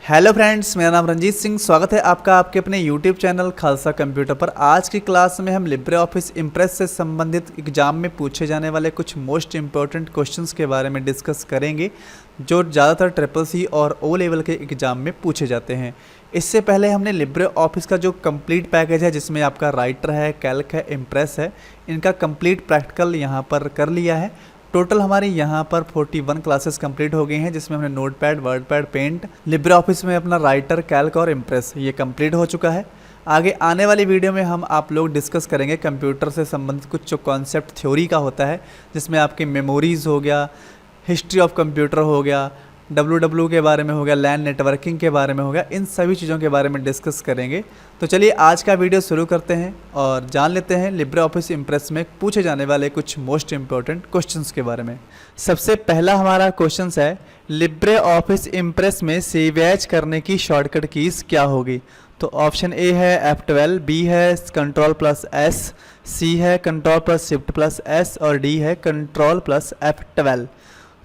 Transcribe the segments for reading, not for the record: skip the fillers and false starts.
Hello friends, मेरा नाम रंजीत सिंह। स्वागत है आपका आपके अपने यूट्यूब चैनल खालसा कंप्यूटर पर। आज की क्लास में हम लिब्रे ऑफिस इम्प्रेस से संबंधित एग्जाम में पूछे जाने वाले कुछ मोस्ट इम्पोर्टेंट क्वेश्चंस के बारे में डिस्कस करेंगे, जो ज़्यादातर ट्रिपल सी और ओ लेवल के एग्ज़ाम में पूछे जाते हैं। इससे पहले हमने लिब्रे ऑफिस का जो कंप्लीट पैकेज है, जिसमें आपका राइटर है, कैल्क है, इम्प्रेस है, इनका कंप्लीट प्रैक्टिकल यहाँ पर कर लिया है। टोटल हमारी यहाँ पर 41 क्लासेस कंप्लीट हो गई हैं, जिसमें हमने notepad, wordpad, paint, libre office में अपना राइटर, कैल्क और इम्प्रेस ये कंप्लीट हो चुका है। आगे आने वाली वीडियो में हम आप लोग डिस्कस करेंगे कंप्यूटर से संबंधित कुछ जो कॉन्सेप्ट थ्योरी का होता है, जिसमें आपके मेमोरीज़ हो गया, हिस्ट्री ऑफ कंप्यूटर हो गया, WW के बारे में हो गया, लैन नेटवर्किंग के बारे में हो गया, इन सभी चीज़ों के बारे में डिस्कस करेंगे। तो चलिए आज का वीडियो शुरू करते हैं और जान लेते हैं लिब्रे ऑफिस इम्प्रेस में पूछे जाने वाले कुछ मोस्ट इम्पोर्टेंट क्वेश्चंस के बारे में। सबसे पहला हमारा क्वेश्चन है, लिब्रे ऑफिस इम्प्रेस में सेव एज करने की शॉर्टकट कीज़ क्या होगी? तो ऑप्शन ए है F12, बी है Ctrl+S, सी है Ctrl+Shift+S और डी है Ctrl+F12।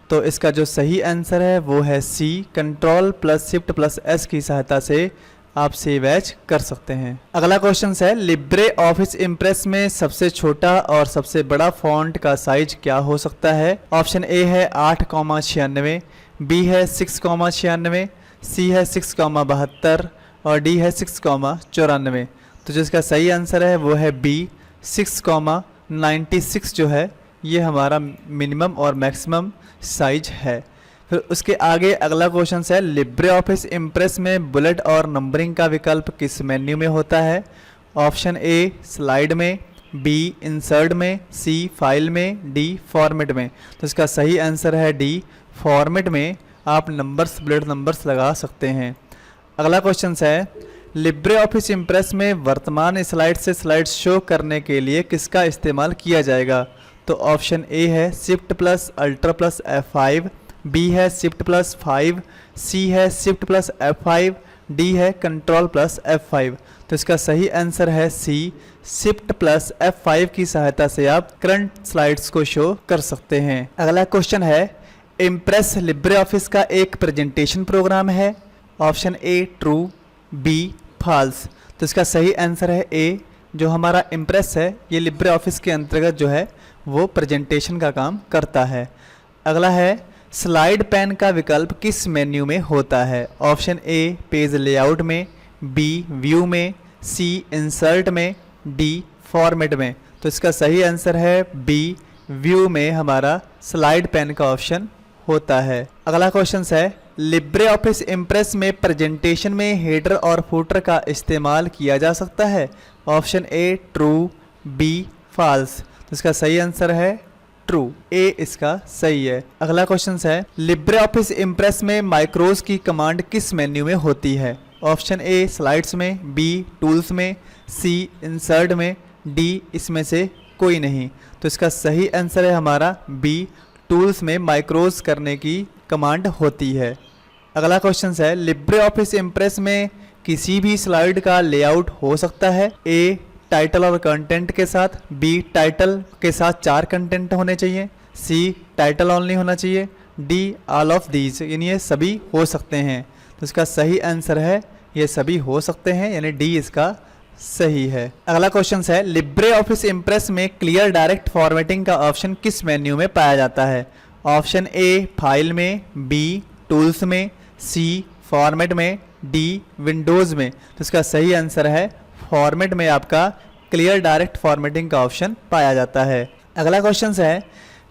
तो इसका जो सही आंसर है वो है सी, Ctrl+Shift+S की सहायता से आप सेव एज कर सकते हैं। अगला क्वेश्चन है, लिब्रे ऑफिस इम्प्रेस में सबसे छोटा और सबसे बड़ा फॉन्ट का साइज क्या हो सकता है? ऑप्शन ए है 8,96, बी है 6,96, सी है 6,72 और डी है 6,94। तो जिसका सही आंसर है वो है बी, 6,96 जो है ये हमारा मिनिमम और मैक्सिमम साइज है। फिर उसके आगे अगला क्वेश्चन है, लिब्रे ऑफिस इम्प्रेस में बुलेट और नंबरिंग का विकल्प किस मेन्यू में होता है? ऑप्शन ए स्लाइड में, बी इंसर्ट में, सी फाइल में, डी फॉर्मेट में। तो इसका सही आंसर है डी, फॉर्मेट में आप नंबर्स, बुलेट नंबर्स लगा सकते हैं। अगला क्वेश्चन है, लिब्रे ऑफिस इम्प्रेस में वर्तमान स्लाइड से स्लाइड्स शो करने के लिए किसका इस्तेमाल किया जाएगा? तो ऑप्शन ए है Shift+Alt+F5, बी है Shift+5, सी है Shift+F5, डी है Ctrl+F5। तो इसका सही आंसर है सी, Shift+F5 की सहायता से आप करंट स्लाइड्स को शो कर सकते हैं। अगला क्वेश्चन है, इम्प्रेस लिब्रे ऑफिस का एक प्रेजेंटेशन प्रोग्राम है। Option A true, B false. तो इसका सही आंसर है ए, जो हमारा इम्प्रेस है ये लिब्रे ऑफिस के अंतर्गत जो है वो प्रेजेंटेशन का काम करता है। अगला है, स्लाइड पैन का विकल्प किस मेन्यू में होता है? ऑप्शन ए पेज लेआउट में, बी व्यू में, सी इंसर्ट में, डी फॉर्मेट में। तो इसका सही आंसर है बी, व्यू में हमारा स्लाइड पैन का ऑप्शन होता है। अगला क्वेश्चन है, लिब्रे ऑफिस इम्प्रेस में प्रेजेंटेशन में हेडर और फुटर का इस्तेमाल किया जा सकता है? Option A true, B false. तो इसका सही आंसर है ट्रू, ए इसका सही है। अगला क्वेश्चन है, लिब्रे ऑफिस इम्प्रेस में माइक्रोज की कमांड किस मेन्यू में होती है? ऑप्शन ए स्लाइड्स में, बी टूल्स में, सी इंसर्ट में, डी इसमें से कोई नहीं। तो इसका सही आंसर है हमारा बी, टूल्स में माइक्रोज करने की कमांड होती है। अगला क्वेश्चन है, लिब्रे ऑफिस इम्प्रेस में किसी भी स्लाइड का लेआउट हो सकता है? ए टाइटल और कंटेंट के साथ, बी टाइटल के साथ 4 कंटेंट होने चाहिए, सी टाइटल ओनली होना चाहिए, डी ऑल ऑफ दीज, यानी ये सभी हो सकते हैं। तो इसका सही आंसर है ये सभी हो सकते हैं, यानी डी इसका सही है। अगला क्वेश्चन है, लिब्रे ऑफिस इम्प्रेस में क्लियर डायरेक्ट फॉर्मेटिंग का ऑप्शन किस मेन्यू में पाया जाता है? ऑप्शन ए फाइल में, बी टूल्स में, सी फॉर्मेट में, डी विंडोज़ में। तो इसका सही आंसर है फॉर्मेट में आपका क्लियर डायरेक्ट फॉर्मेटिंग का ऑप्शन पाया जाता है। अगला क्वेश्चन है,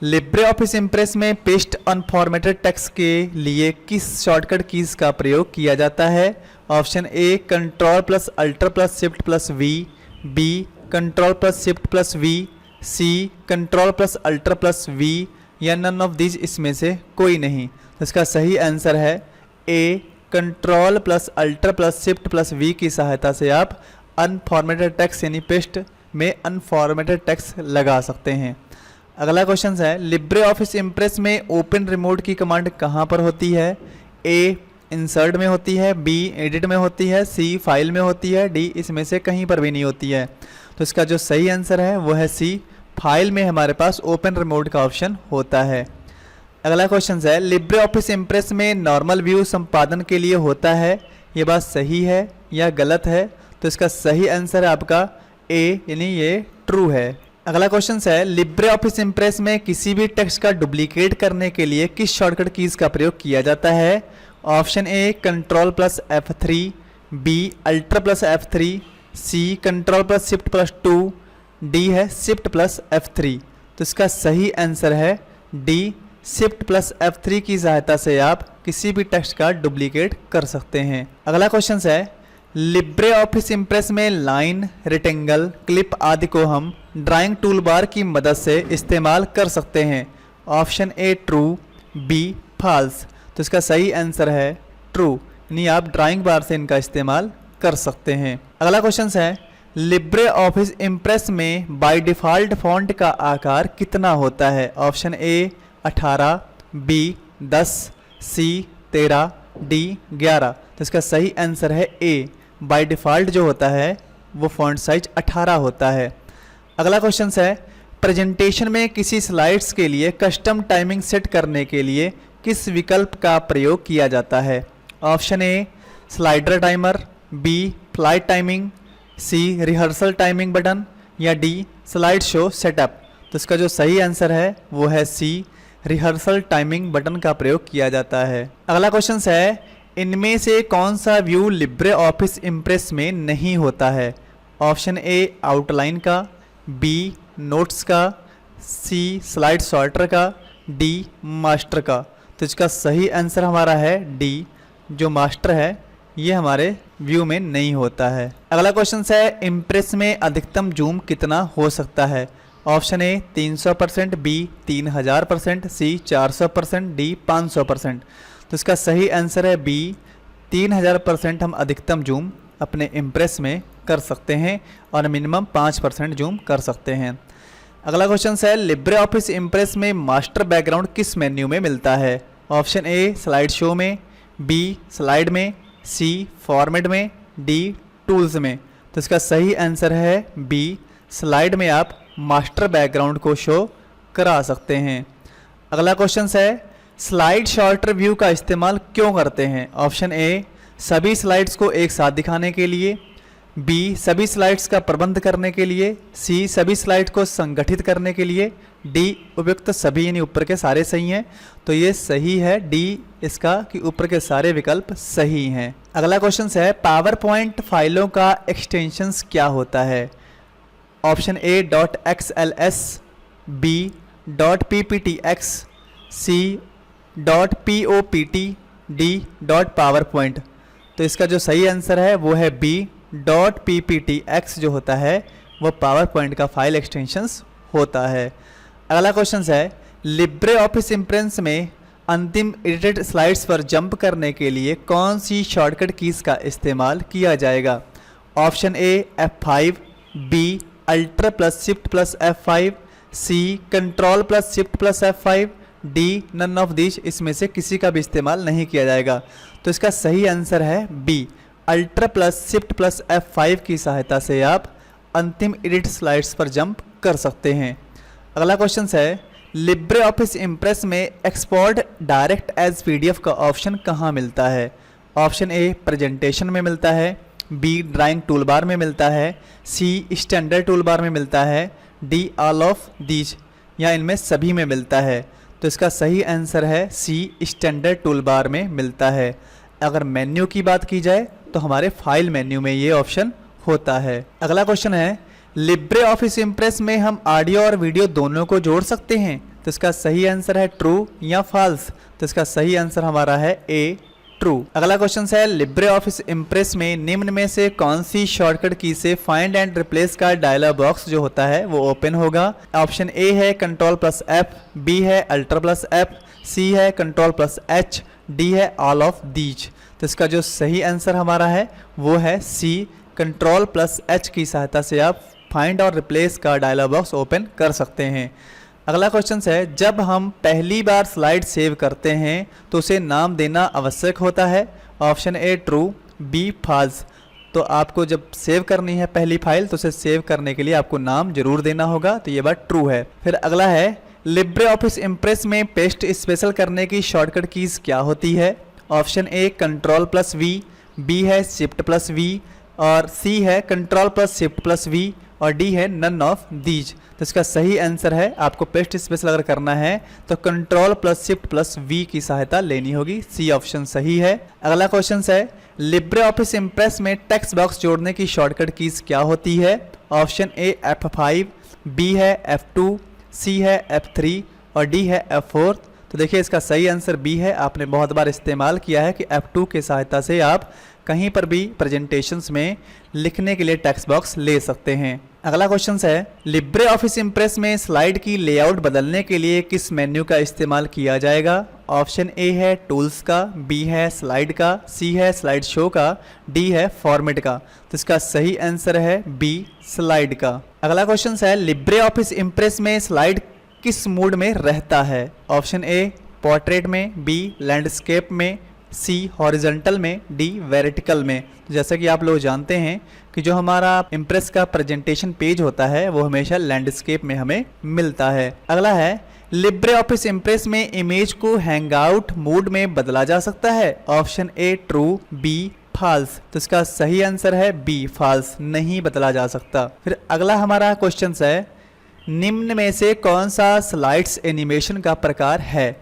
लिब्रे ऑफिस इम्प्रेस में पेस्ट अनफॉर्मेटेड टेक्स्ट के लिए किस शॉर्टकट कीज़ का प्रयोग किया जाता है? ऑप्शन ए Ctrl+Alt+Shift+V, बी Ctrl+Shift+V, सी Ctrl+Alt+V या नन ऑफ दीज इसमें से कोई नहीं। तो इसका सही आंसर है ए, Ctrl+Alt+Shift+V की सहायता से आप अनफॉर्मेटेड टेक्स्ट यानी पेस्ट में अनफॉर्मेटेड टेक्स्ट लगा सकते हैं। अगला क्वेश्चन है, लिब्रे ऑफिस इम्प्रेस में ओपन रिमोट की कमांड कहाँ पर होती है? ए इंसर्ट में होती है, बी एडिट में होती है, सी फाइल में होती है, डी इसमें से कहीं पर भी नहीं होती है। तो इसका जो सही आंसर है वो है सी, फाइल में हमारे पास ओपन रिमोट का ऑप्शन होता है। अगला क्वेश्चन है लिब्रे ऑफिस इम्प्रेस में नॉर्मल व्यू संपादन के लिए होता है, ये बात सही है या गलत है? तो इसका सही आंसर है आपका ए, यानी ये ट्रू है। अगला क्वेश्चन है लिब्रे ऑफिस इम्प्रेस में किसी भी टेक्स्ट का डुप्लीकेट करने के लिए किस शॉर्टकट कीज का प्रयोग किया जाता है? Option A control plus F3, B alter plus F3, C control plus shift plus 2, D है शिफ्ट प्लस F3। तो इसका सही आंसर है डी, शिफ्ट प्लस F3 की सहायता से आप किसी भी टेक्स्ट का डुप्लीकेट कर सकते हैं। अगला क्वेश्चन है लिब्रे ऑफिस इम्प्रेस में लाइन, रेक्टेंगल, क्लिप आदि को हम ड्राइंग टूल बार की मदद से इस्तेमाल कर सकते हैं। Option A true, B false. तो इसका सही आंसर है ट्रू, यानी आप ड्राइंग बार से इनका इस्तेमाल कर सकते हैं। अगला क्वेश्चन है लिब्रे ऑफिस इम्प्रेस में बाय डिफ़ॉल्ट फॉन्ट का आकार कितना होता है? Option A 18, B 10, C 13, D 11। तो इसका सही आंसर है ए, बाय डिफ़ॉल्ट जो होता है वो फॉन्ट साइज 18 होता है। अगला क्वेश्चन है प्रेजेंटेशन में किसी स्लाइड्स के लिए कस्टम टाइमिंग सेट करने के लिए किस विकल्प का प्रयोग किया जाता है? Option A slider timer, B flight timing, C rehearsal timing button, या डी स्लाइड शो सेटअप। तो इसका जो सही आंसर है वो है सी, रिहर्सल टाइमिंग बटन का प्रयोग किया जाता है। अगला क्वेश्चन है इनमें से कौन सा व्यू लिब्रे ऑफिस इम्प्रेस में नहीं होता है? ऑप्शन ए आउटलाइन का, बी नोट्स का, सी स्लाइड सॉर्टर का, डी मास्टर का। तो इसका सही आंसर हमारा है डी, जो मास्टर है ये हमारे व्यू में नहीं होता है। अगला क्वेश्चन है इम्प्रेस में अधिकतम जूम कितना हो सकता है? Option A 300%, B 3000%, C 400%, D 500%। तो इसका सही आंसर है बी, 3000% हम अधिकतम जूम अपने इम्प्रेस में कर सकते हैं और मिनिमम 5% जूम कर सकते हैं। अगला क्वेश्चन है लिब्रे ऑफिस इम्प्रेस में मास्टर बैकग्राउंड किस मेन्यू में मिलता है? ऑप्शन ए स्लाइड शो में, बी स्लाइड में, सी फॉर्मेट में, डी टूल्स में। तो इसका सही आंसर है बी, स्लाइड में आप मास्टर बैकग्राउंड को शो करा सकते हैं। अगला क्वेश्चन है स्लाइड शॉर्टर व्यू का इस्तेमाल क्यों करते हैं? ऑप्शन ए सभी स्लाइड्स को एक साथ दिखाने के लिए, बी सभी स्लाइड्स का प्रबंध करने के लिए, सी सभी स्लाइड्स को संगठित करने के लिए, डी उपयुक्त सभी, यानी ऊपर के सारे सही हैं। तो ये सही है डी इसका, कि ऊपर के सारे विकल्प सही हैं। अगला क्वेश्चन है पावर पॉइंट फाइलों का एक्सटेंशंस क्या होता है? Option A .xls, B .pptx, C .popt, D .powerpoint। तो इसका जो सही आंसर है वो है बी, .pptx जो होता है वो पावर पॉइंट का फाइल एक्सटेंशंस होता है। अगला क्वेश्चन है लिब्रे ऑफिस इम्प्रेस में अंतिम एडिटेड स्लाइड्स पर जंप करने के लिए कौन सी शॉर्टकट कीज़ का इस्तेमाल किया जाएगा? Option A F5, B alter plus shift plus F5, C control plus shift plus F5, D none of this, इसमें से किसी का भी इस्तेमाल नहीं किया जाएगा। तो इसका सही आंसर है B, alter plus shift plus F5 की सहायता से आप अंतिम एडिट स्लाइड्स पर जंप कर सकते हैं। अगला क्वेश्चन है लिब्रे ऑफिस इम्प्रेस में एक्सपोर्ट डायरेक्ट एज PDF का ऑप्शन कहाँ मिलता है? ऑप्शन ए प्रेजेंटेशन में मिलता है, बी ड्राइंग टूल बार में मिलता है, सी स्टैंडर्ड टूल बार में मिलता है, डी ऑल ऑफ दीज, या इनमें सभी में मिलता है। तो इसका सही आंसर है सी, स्टैंडर्ड टूल बार में मिलता है। अगर मेन्यू की बात की जाए तो हमारे फाइल मेन्यू में ये ऑप्शन होता है। अगला क्वेश्चन है लिब्रे ऑफिस इम्प्रेस में हम ऑडियो और वीडियो दोनों को जोड़ सकते हैं? तो इसका सही आंसर है ट्रू या फॉल्स। तो इसका सही आंसर हमारा है ए, ट्रू। अगला क्वेश्चन है लिब्रे ऑफिस इम्प्रेस में निम्न में से कौन सी शॉर्टकट की से फाइंड एंड रिप्लेस का डायलॉग बॉक्स जो होता है वो ओपन होगा? ऑप्शन ए है कंट्रोल प्लस F, बी है अल्टर प्लस F, सी है कंट्रोल प्लस H, डी है ऑल ऑफ दीज। तो इसका जो सही आंसर हमारा है वो है सी, कंट्रोल प्लस H की सहायता से आप फाइंड और रिप्लेस का डायलॉग बॉक्स ओपन कर सकते हैं। अगला क्वेश्चन है जब हम पहली बार स्लाइड सेव करते हैं तो उसे नाम देना आवश्यक होता है? Option A true, B false. तो आपको जब सेव करनी है पहली फाइल तो उसे सेव करने के लिए आपको नाम जरूर देना होगा, तो ये बात ट्रू है। फिर अगला है लिब्रे ऑफिस इम्प्रेस में पेस्ट स्पेशल करने की शॉर्टकट कीज़ क्या होती है? Option A control plus V, B है शिफ्ट प्लस वी, और सी है control plus shift plus V, और डी है नन ऑफ दीज। तो इसका सही आंसर है, आपको पेस्ट स्पेशल अगर करना है तो control plus shift plus V की सहायता लेनी होगी। सी ऑप्शन सही है। अगला क्वेश्चन है, लिब्रे ऑफिस इम्प्रेस में टेक्स्ट बॉक्स जोड़ने की शॉर्टकट कीज़ क्या होती है? ऑप्शन ए F5, बी है F2, सी है F3, और डी है F4। तो देखिए इसका सही आंसर बी है। आपने बहुत बार इस्तेमाल किया है कि F2 की सहायता से आप कहीं पर भी प्रेजेंटेशंस में लिखने के लिए टेक्स्ट बॉक्स ले सकते हैं। अगला क्वेश्चन है, लिब्रे ऑफिस इम्प्रेस में स्लाइड की लेआउट बदलने के लिए किस मेन्यू का इस्तेमाल किया जाएगा? ऑप्शन ए है टूल्स का, बी है स्लाइड का, सी है स्लाइड शो का, डी है फॉर्मेट का। तो इसका सही आंसर है बी स्लाइड का। अगला क्वेश्चन है, लिब्रे ऑफिस इम्प्रेस में स्लाइड किस मूड में रहता है? ऑप्शन ए पोर्ट्रेट में, बी लैंडस्केप में, सी हॉरिजॉन्टल में, डी वर्टिकल में। जैसा कि आप लोग जानते हैं कि जो हमारा इम्प्रेस का प्रेजेंटेशन पेज होता है वो हमेशा लैंडस्केप में हमें मिलता है। अगला है, लिब्रे ऑफिस इम्प्रेस में इमेज को हैंगआउट मोड में बदला जा सकता है? Option A true, B false. तो इसका सही आंसर है बी फॉल्स, नहीं बदला जा सकता। फिर अगला हमारा क्वेश्चन है, निम्न में से कौन सा स्लाइड्स एनिमेशन का प्रकार है?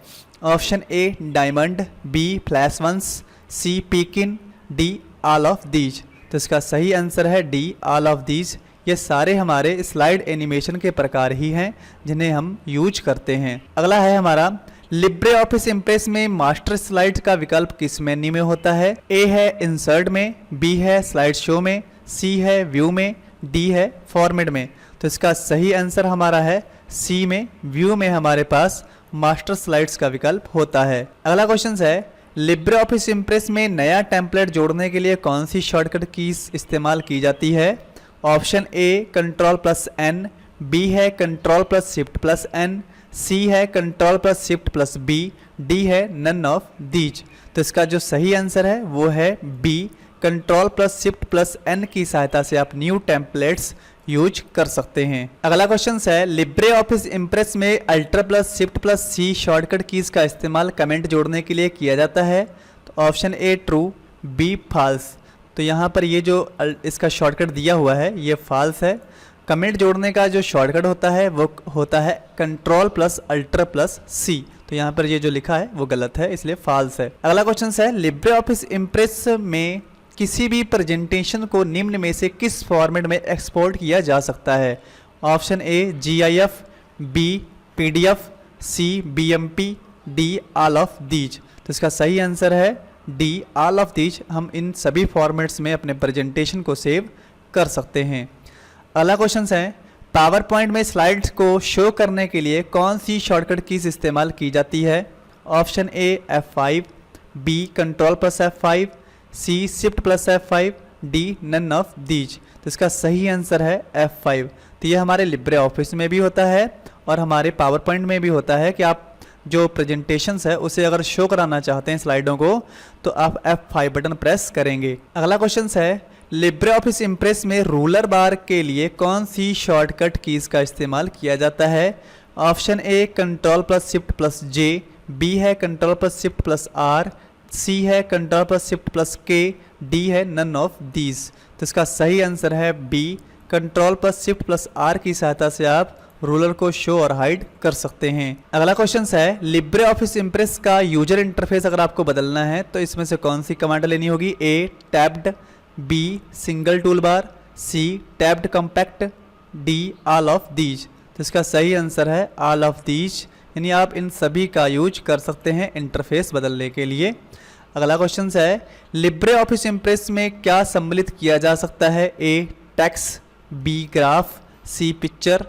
Option A diamond, B flash once, C peek in, D all of these. तो इसका सही आंसर है डी ऑल ऑफ दीज। ये सारे हमारे स्लाइड एनिमेशन के प्रकार ही हैं जिन्हें हम यूज करते हैं। अगला है हमारा, लिब्रे ऑफिस इम्प्रेस में मास्टर स्लाइड का विकल्प किस मेन्यू में होता है? ए है इंसर्ट में, बी है स्लाइड शो में, सी है व्यू में, डी है फॉर्मेट में। तो इसका सही आंसर हमारा है सी में, व्यू में हमारे पास मास्टर स्लाइड्स का विकल्प होता है। अगला क्वेश्चन है, लिब्रे ऑफिस इम्प्रेस में नया टेम्पलेट जोड़ने के लिए कौन सी शॉर्टकट कीज इस्तेमाल की जाती है? Option A control plus N, B है control plus shift plus N, C है control plus shift plus B, D है नन ऑफ दीज। तो इसका जो सही आंसर है वो है B, control plus shift plus N की सहायता से आप न्यू टेम्पलेट्स यूज कर सकते हैं। अगला क्वेश्चन है, लिब्रे ऑफिस इम्प्रेस में अल्टर प्लस शिफ्ट प्लस सी शॉर्टकट कीज का इस्तेमाल कमेंट जोड़ने के लिए किया जाता है? तो option A true, B false. तो यहाँ पर ये जो इसका शॉर्टकट दिया हुआ है ये फॉल्स है। कमेंट जोड़ने का जो शॉर्टकट होता है वो होता है कंट्रोल प्लस अल्टर प्लस सी। तो यहाँ पर ये जो लिखा है वो गलत है, इसलिए फॉल्स है। अगला क्वेश्चन है, लिब्रे ऑफिस इम्प्रेस में किसी भी प्रेजेंटेशन को निम्न में से किस फॉर्मेट में एक्सपोर्ट किया जा सकता है? Option A GIF, B PDF, C BMP, D all of these. तो इसका सही आंसर है डी ऑल ऑफ दीज। हम इन सभी फॉर्मेट्स में अपने प्रेजेंटेशन को सेव कर सकते हैं। अगला क्वेश्चन है, पावर पॉइंट में स्लाइड्स को शो करने के लिए कौन सी शॉर्टकट कीज इस्तेमाल की जाती है? Option A F5, B control plus F5, C shift plus F5, D none of these. तो इसका सही आंसर है F5। तो ये हमारे लिब्रे ऑफिस में भी होता है और हमारे पावर पॉइंट में भी होता है कि आप जो प्रेजेंटेशंस है उसे अगर शो कराना चाहते हैं स्लाइडों को तो आप F5 बटन प्रेस करेंगे। अगला क्वेश्चन है, लिब्रे ऑफिस इम्प्रेस में रूलर बार के लिए कौन सी शॉर्टकट कीज का इस्तेमाल किया जाता है? Option A control plus shift plus J, B है control plus shift plus R, C है control plus shift plus K, D है नन ऑफ दीज। तो इसका सही आंसर है B, control plus shift plus R की सहायता से आप रूलर को शो और हाइड कर सकते हैं। अगला क्वेश्चन है, लिब्रे ऑफिस इम्प्रेस का यूजर इंटरफेस अगर आपको बदलना है तो इसमें से कौन सी कमांड लेनी होगी? A tabbed, B single tool bar, C tabbed compact, D all of these. तो इसका सही आंसर है ऑल ऑफ दीज, यानी आप इन सभी का यूज कर सकते हैं इंटरफेस बदलने के लिए। अगला क्वेश्चन है, लिब्रे ऑफिस इम्प्रेस में क्या सम्मिलित किया जा सकता है? A text, B graph, C picture,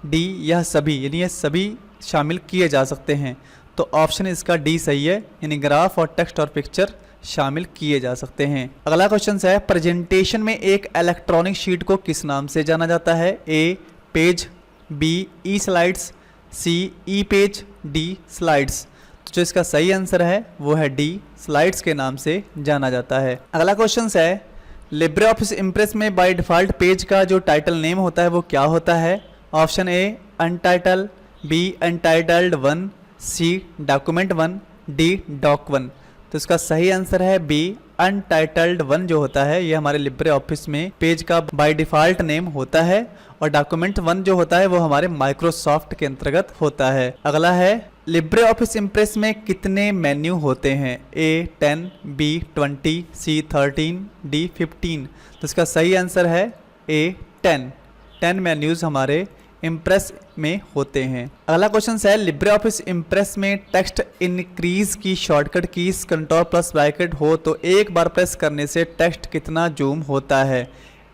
D यह सभी, यानी ये सभी शामिल किए जा सकते हैं। तो ऑप्शन इसका डी सही है, यानी ग्राफ और टेक्स्ट और पिक्चर शामिल किए जा सकते हैं। अगला क्वेश्चन है, प्रेजेंटेशन में एक इलेक्ट्रॉनिक शीट को किस नाम से जाना जाता है? ए पेज, बी ई स्लाइड्स, सी ई पेज, डी स्लाइड्स। तो जो इसका सही आंसर है वो है डी स्लाइड्स के नाम से जाना जाता है। अगला क्वेश्चन है, लिब्रे ऑफिस इम्प्रेस में बाय डिफ़ॉल्ट पेज का जो टाइटल नेम होता है वो क्या होता है? Option A untitle, B untitled 1, C document 1, D doc 1। तो इसका सही आंसर है बी अनटाइटल्ड 1 जो होता है ये हमारे लिब्रे ऑफिस में पेज का बाय डिफ़ॉल्ट नेम होता है, और डॉक्यूमेंट 1 जो होता है वो हमारे माइक्रोसॉफ्ट के अंतर्गत होता है। अगला है लिब्रे ऑफिस इम्प्रेस में कितने मेन्यू होते हैं? ए 10, बी 20, सी 13, डी 15। तो इसका सही आंसर है ए 10 मेन्यूज़ हमारे इम्प्रेस में होते हैं। अगला क्वेश्चन है लिब्रे ऑफिस इम्प्रेस में टेक्स्ट इंक्रीज की shortcut keys control plus bracket हो तो एक बार प्रेस करने से टेक्स्ट कितना जूम होता है?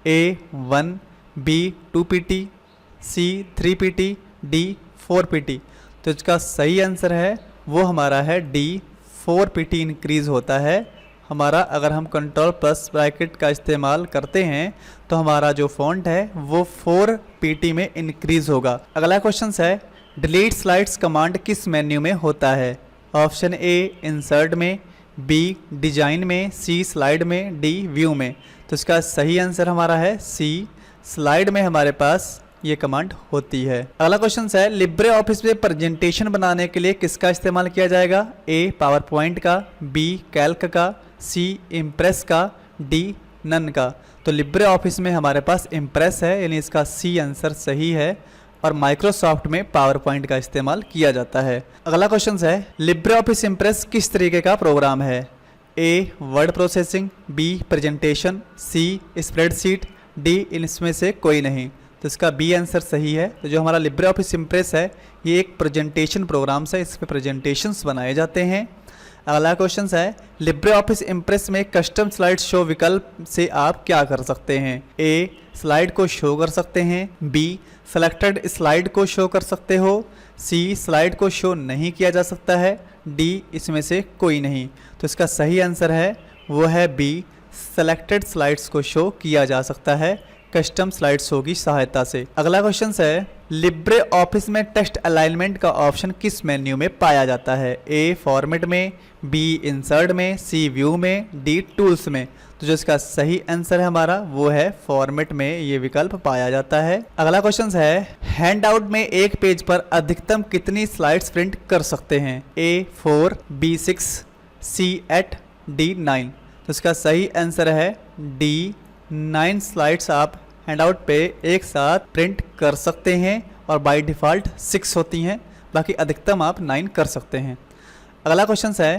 ए 1, बी 2 pt, सी 3 pt, डी 4 pt। तो इसका सही आंसर है वो हमारा है डी 4 pt इंक्रीज होता है हमारा। अगर हम कंट्रोल प्लस ब्रैकेट का इस्तेमाल करते हैं तो हमारा जो फॉन्ट है वो 4 pt में इंक्रीज होगा। अगला क्वेश्चन है डिलीट स्लाइड्स कमांड किस मेन्यू में होता है? ऑप्शन ए इंसर्ट में, बी डिजाइन में, सी स्लाइड में, डी व्यू में। तो इसका सही आंसर हमारा है सी स्लाइड में हमारे पास ये कमांड होती है। अगला क्वेश्चन है लिब्रे ऑफिस में प्रेजेंटेशन बनाने के लिए किसका इस्तेमाल किया जाएगा? ए पावर पॉइंट का, बी कैल्क का, सी इम्प्रेस का, डी नन का। तो लिब्रे ऑफिस में हमारे पास इम्प्रेस है यानी इसका सी आंसर सही है, और माइक्रोसॉफ्ट में पावर पॉइंट का इस्तेमाल किया जाता है। अगला क्वेश्चन है लिब्रे ऑफिस इम्प्रेस किस तरीके का प्रोग्राम है? A word processing, B presentation, C spreadsheet, D इनमें से कोई नहीं। तो इसका बी आंसर सही है। तो जो हमारा लिब्रे ऑफिस इम्प्रेस है ये एक प्रेजेंटेशन प्रोग्राम है, इस पर प्रेजेंटेशंस बनाए जाते हैं। अगला क्वेश्चन है लिब्रे ऑफिस इम्प्रेस में कस्टम स्लाइड शो विकल्प से आप क्या कर सकते हैं? ए स्लाइड को शो कर सकते हैं, बी सेलेक्टेड स्लाइड को शो कर सकते हो, सी स्लाइड को शो नहीं किया जा सकता है, डी इसमें से कोई नहीं। तो इसका सही आंसर है वो है बी सेलेक्टेड स्लाइड्स को शो किया जा सकता है कस्टम स्लाइड शो की सहायता से। अगला क्वेश्चन है लिब्रे ऑफिस में टेक्स्ट अलाइनमेंट का ऑप्शन किस मेन्यू में पाया जाता है? ए फॉर्मेट में, बी इंसर्ट में, सी व्यू में, डी टूल्स में। तो जो इसका सही आंसर है हमारा वो है फॉर्मेट में ये विकल्प पाया जाता है। अगला क्वेश्चन है हैंड आउट में एक पेज पर अधिकतम कितनी स्लाइड्स प्रिंट कर सकते हैं? ए 4, बी 6, सी 8, डी 9। तो इसका सही आंसर है डी 9 स्लाइड्स आप हैंडआउट पे एक साथ प्रिंट कर सकते हैं, और बाय डिफ़ॉल्ट 6 होती हैं, बाकी अधिकतम आप 9 कर सकते हैं। अगला क्वेश्चन है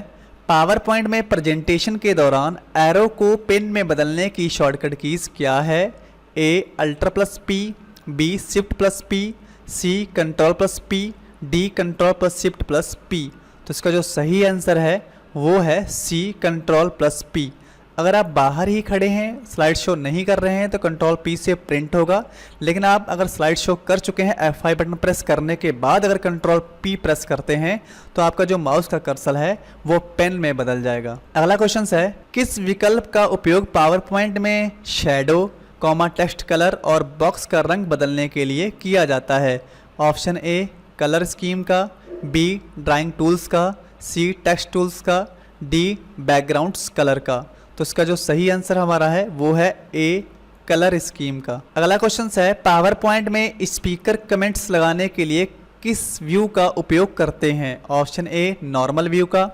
पावर पॉइंट में प्रेजेंटेशन के दौरान एरो को पेन में बदलने की शॉर्टकट कीज़ क्या है? A alt plus P, B shift plus P, C control plus P, D control plus shift plus P. तो इसका जो सही आंसर है वो है सी कंट्रोल प्लस पी। अगर आप बाहर ही खड़े हैं स्लाइड शो नहीं कर रहे हैं तो कंट्रोल पी से प्रिंट होगा, लेकिन आप अगर स्लाइड शो कर चुके हैं F5 बटन प्रेस करने के बाद अगर कंट्रोल पी प्रेस करते हैं तो आपका जो माउस का कर्सर है वो पेन में बदल जाएगा। अगला क्वेश्चन है किस विकल्प का उपयोग पावर पॉइंट में शैडो, टेक्स्ट कलर और बॉक्स का रंग बदलने के लिए किया जाता है? ऑप्शन ए कलर स्कीम का, बी ड्राइंग टूल्स का, सी टेक्स्ट टूल्स का, डी बैकग्राउंड्स कलर का। तो इसका जो सही आंसर हमारा है वो है ए कलर स्कीम का। अगला क्वेश्चन है पावर पॉइंट में स्पीकर कमेंट्स लगाने के लिए किस व्यू का उपयोग करते हैं? ऑप्शन ए नॉर्मल व्यू का,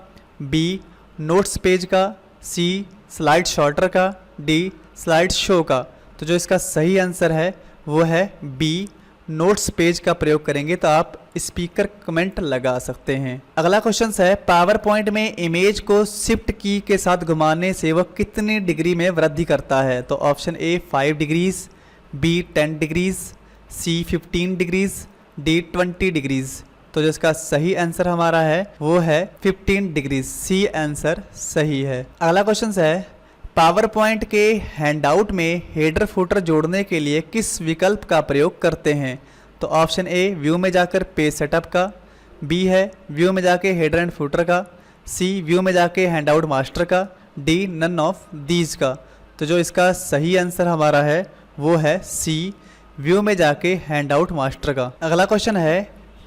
बी नोट्स पेज का, सी स्लाइड शॉर्टर का, डी स्लाइड शो का। तो जो इसका सही आंसर है वो है बी नोट्स पेज का प्रयोग करेंगे तो आप स्पीकर कमेंट लगा सकते हैं। अगला क्वेश्चन है पावर पॉइंट में इमेज को शिफ्ट की के साथ घुमाने से वह कितनी डिग्री में वृद्धि करता है? तो option A 5 degrees, B 10 degrees, C 15 degrees, D 20 degrees. तो जो इसका सही आंसर हमारा है वो है 15 डिग्रीज, सी आंसर सही है। अगला क्वेश्चन है पावर पॉइंट के हैंडआउट में हेडर फुटर जोड़ने के लिए किस विकल्प का प्रयोग करते हैं? तो ऑप्शन ए व्यू में जाकर पेज सेटअप का, बी है व्यू में जाके हेडर एंड फुटर का, सी व्यू में जाके हैंडआउट मास्टर का, डी नन ऑफ दीज का। तो जो इसका सही आंसर हमारा है वो है सी व्यू में जाके हैंडआउट मास्टर का। अगला क्वेश्चन है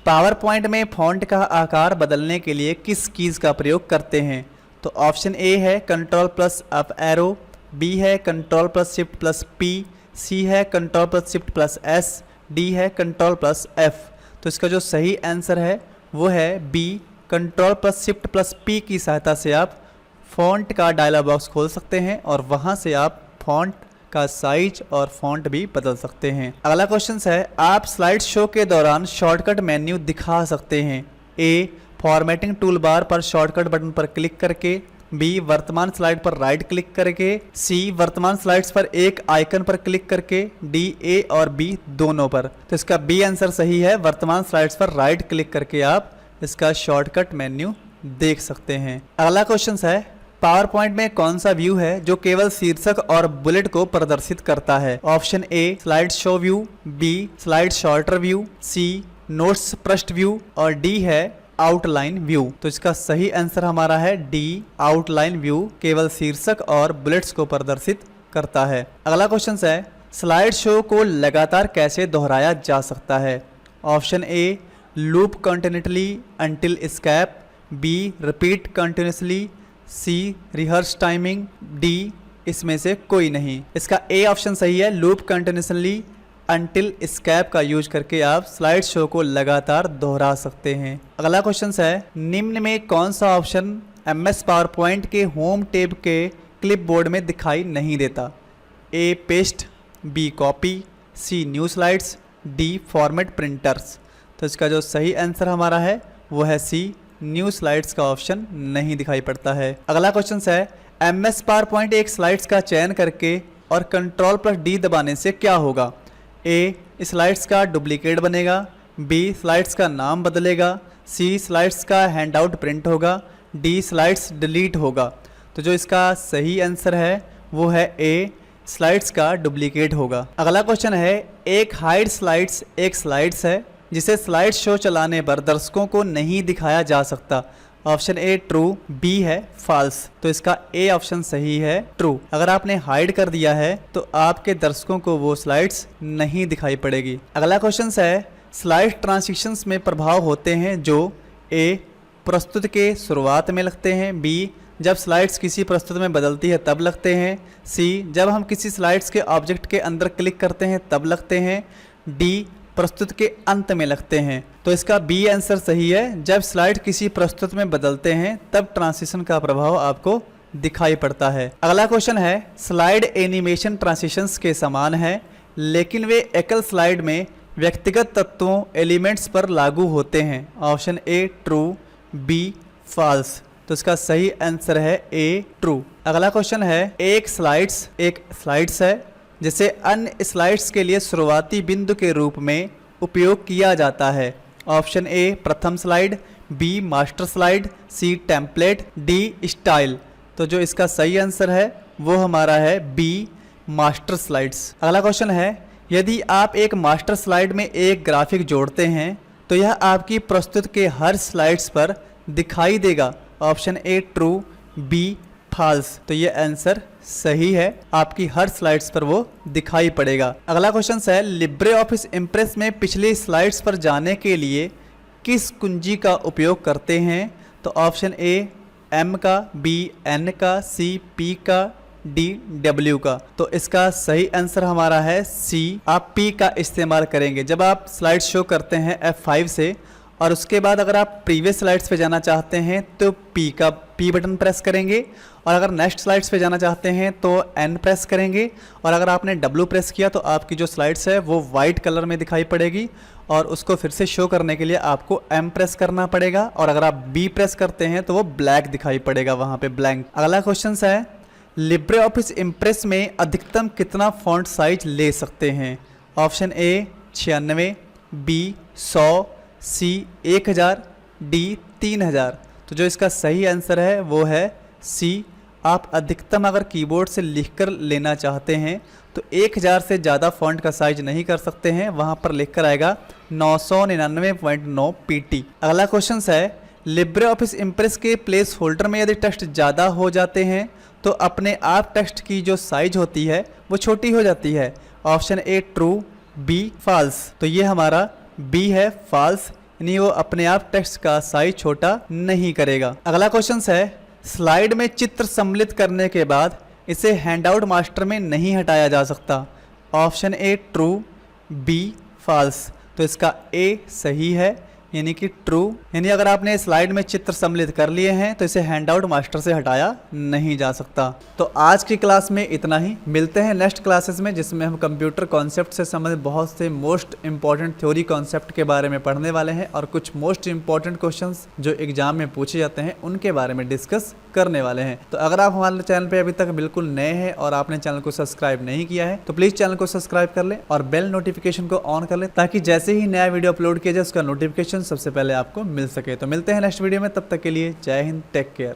पावर पॉइंट में फॉन्ट का आकार बदलने के लिए किस कीज़ का प्रयोग करते हैं? तो ऑप्शन ए है control plus up arrow, B है control plus shift plus P, C है control plus shift plus S, D है कंट्रोल प्लस एफ। तो तो इसका जो सही आंसर है वो है B. Control plus shift plus P की सहायता से आप फॉन्ट का डायलॉग बॉक्स खोल सकते हैं और वहां से आप फॉन्ट का साइज और फॉन्ट भी बदल सकते हैं। अगला क्वेश्चन है, आप स्लाइड शो के दौरान शॉर्टकट मेन्यू दिखा सकते हैं। ए, फॉर्मेटिंग टूल बार पर शॉर्टकट बटन पर क्लिक करके, बी, वर्तमान स्लाइड पर राइट क्लिक करके, सी, वर्तमान स्लाइड्स पर एक आइकन पर क्लिक करके, डी, ए और बी दोनों पर। तो इसका बी आंसर सही है, वर्तमान स्लाइड्स पर राइट क्लिक करके आप इसका शॉर्टकट मेन्यू देख सकते हैं। अगला क्वेश्चन है, पावर पॉइंट में कौन सा व्यू है जो केवल शीर्षक और बुलेट को प्रदर्शित करता है? Option A, slide show view, B, slide shorter view, C, notes पृष्ठ व्यू और डी है आउटलाइन व्यू। तो इसका सही आंसर हमारा है डी, आउटलाइन व्यू केवल शीर्षक और बुलेट्स को प्रदर्शित करता है। अगला क्वेश्चन है, स्लाइड शो को लगातार कैसे दोहराया जा सकता है? Option A, loop continuously until escape, B, repeat continuously, C, rehearse timing, D, इसमें से कोई नहीं। इसका ए ऑप्शन सही है, लूप कंटिन्यूअसली अंटिल एस्केप का यूज करके आप स्लाइड शो को लगातार दोहरा सकते हैं। अगला क्वेश्चन है, निम्न में कौन सा ऑप्शन एमएस पावर पॉइंट के होम टैब के क्लिपबोर्ड में दिखाई नहीं देता? A, paste, B, copy, C, new slides, D, format printers. तो इसका जो सही आंसर हमारा है वो है सी, न्यू स्लाइड्स का ऑप्शन नहीं दिखाई पड़ता है। अगला क्वेश्चन है, एमएस पावर पॉइंट एक स्लाइड्स का चयन करके और कंट्रोल प्लस डी दबाने से क्या होगा? ए, स्लाइड्स का डुप्लीकेट बनेगा, बी, स्लाइड्स का नाम बदलेगा, सी, स्लाइड्स का हैंडआउट प्रिंट होगा, डी, स्लाइड्स डिलीट होगा। तो जो इसका सही आंसर है वो है ए, स्लाइड्स का डुप्लीकेट होगा। अगला क्वेश्चन है, एक हाइड स्लाइड्स एक स्लाइड्स है जिसे स्लाइड शो चलाने पर दर्शकों को नहीं दिखाया जा सकता। ऑप्शन ए ट्रू, बी है फॉल्स। तो इसका ए ऑप्शन सही है, ट्रू। अगर आपने हाइड कर दिया है तो आपके दर्शकों को वो स्लाइड्स नहीं दिखाई पड़ेगी। अगला क्वेश्चन है, स्लाइड ट्रांजिशंस में प्रभाव होते हैं जो ए, प्रस्तुत के शुरुआत में लगते हैं, बी, जब स्लाइड्स किसी प्रस्तुत में बदलती है तब लगते हैं, सी, जब हम किसी स्लाइड्स के ऑब्जेक्ट के अंदर क्लिक करते हैं तब लगते हैं, डी, प्रस्तुत के अंत में लगते हैं। तो इसका बी आंसर सही है, जब स्लाइड किसी प्रस्तुत में बदलते हैं तब ट्रांजिशन का प्रभाव आपको दिखाई पड़ता है। अगला क्वेश्चन है, स्लाइड एनिमेशन ट्रांजिशंस के समान है लेकिन वे एकल स्लाइड में व्यक्तिगत तत्वों एलिमेंट्स पर लागू होते हैं। Option A true, B false. तो इसका सही आंसर है ए, ट्रू। अगला क्वेश्चन है, एक स्लाइड्स है जिसे अन्य स्लाइड्स के लिए शुरुआती बिंदु के रूप में उपयोग किया जाता है। ऑप्शन ए प्रथम स्लाइड, बी मास्टर स्लाइड, सी टेम्पलेट, डी स्टाइल। तो जो इसका सही आंसर है वो हमारा है बी मास्टर स्लाइड्स। अगला क्वेश्चन है, यदि आप एक मास्टर स्लाइड में एक ग्राफिक जोड़ते हैं तो यह आपकी प्रस्तुत के हर स्लाइड्स पर दिखाई देगा। Option A true, B false. तो ये आंसर सही है, आपकी हर स्लाइड्स पर वो दिखाई पड़ेगा। अगला क्वेश्चन है, लिब्रे ऑफिस इम्प्रेस में पिछली स्लाइड्स पर जाने के लिए किस कुंजी का उपयोग करते हैं? तो ऑप्शन ए एम का, बी एन का, सी पी का, डी डब्ल्यू का। तो इसका सही आंसर हमारा है सी, आप पी का इस्तेमाल करेंगे जब आप स्लाइड शो करते हैं F5 से, और उसके बाद अगर आप प्रीवियस स्लाइड्स पे जाना चाहते हैं तो पी बटन प्रेस करेंगे, और अगर नेक्स्ट स्लाइड्स पे जाना चाहते हैं तो एन प्रेस करेंगे, और अगर आपने डब्ल्यू प्रेस किया तो आपकी जो स्लाइड्स है वो वाइट कलर में दिखाई पड़ेगी, और उसको फिर से शो करने के लिए आपको एम प्रेस करना पड़ेगा, और अगर आप बी प्रेस करते हैं तो वो ब्लैक दिखाई पड़ेगा, वहाँ पे ब्लैंक। अगला क्वेश्चन है, लिब्रे ऑफिस इम्प्रेस में अधिकतम कितना फॉन्ट साइज ले सकते हैं? Option A 96, B 100, C 1000, D 3000। तो जो इसका सही आंसर है वो है सी, आप अधिकतम अगर कीबोर्ड से लिखकर लेना चाहते हैं तो 1000 से ज़्यादा फॉन्ट का साइज नहीं कर सकते हैं, वहाँ पर लिखकर आएगा 999.9 PT। अगला क्वेश्चन है, लिब्रे ऑफिस इम्प्रेस के प्लेस होल्डर में यदि टेक्स्ट ज़्यादा हो जाते हैं तो अपने आप टेक्स्ट की जो साइज होती है वो छोटी हो जाती है। Option A true, B false. तो ये हमारा बी है, फॉल्स, यानी वो अपने आप टेक्स्ट का साइज छोटा नहीं करेगा। अगला क्वेश्चन है, स्लाइड में चित्र सम्मिलित करने के बाद इसे हैंडआउट मास्टर में नहीं हटाया जा सकता। Option A true, B false. तो इसका ए सही है, यानी कि ट्रू। यानी अगर आपने स्लाइड में चित्र सम्मिलित कर लिए हैं तो इसे हैंडआउट मास्टर से हटाया नहीं जा सकता। तो आज की क्लास में इतना ही, मिलते हैं नेक्स्ट क्लासेस में जिसमें हम कंप्यूटर कॉन्सेप्ट से संबंधित बहुत से मोस्ट इंपॉर्टेंट थ्योरी कॉन्सेप्ट के बारे में पढ़ने वाले हैं और कुछ मोस्ट इंपॉर्टेंट क्वेश्चंस जो एग्जाम में पूछे जाते हैं उनके बारे में डिस्कस करने वाले हैं। तो अगर आप हमारे चैनल पर अभी तक बिल्कुल नए हैं और आपने चैनल को सब्सक्राइब नहीं किया है तो प्लीज़ चैनल को सब्सक्राइब कर लें और बेल नोटिफिकेशन को ऑन कर लें ताकि जैसे ही नया वीडियो अपलोड किया जाए उसका नोटिफिकेशन सबसे पहले आपको मिल सके। तो मिलते हैं नेक्स्ट वीडियो में, तब तक के लिए जय हिंद, टेक केयर।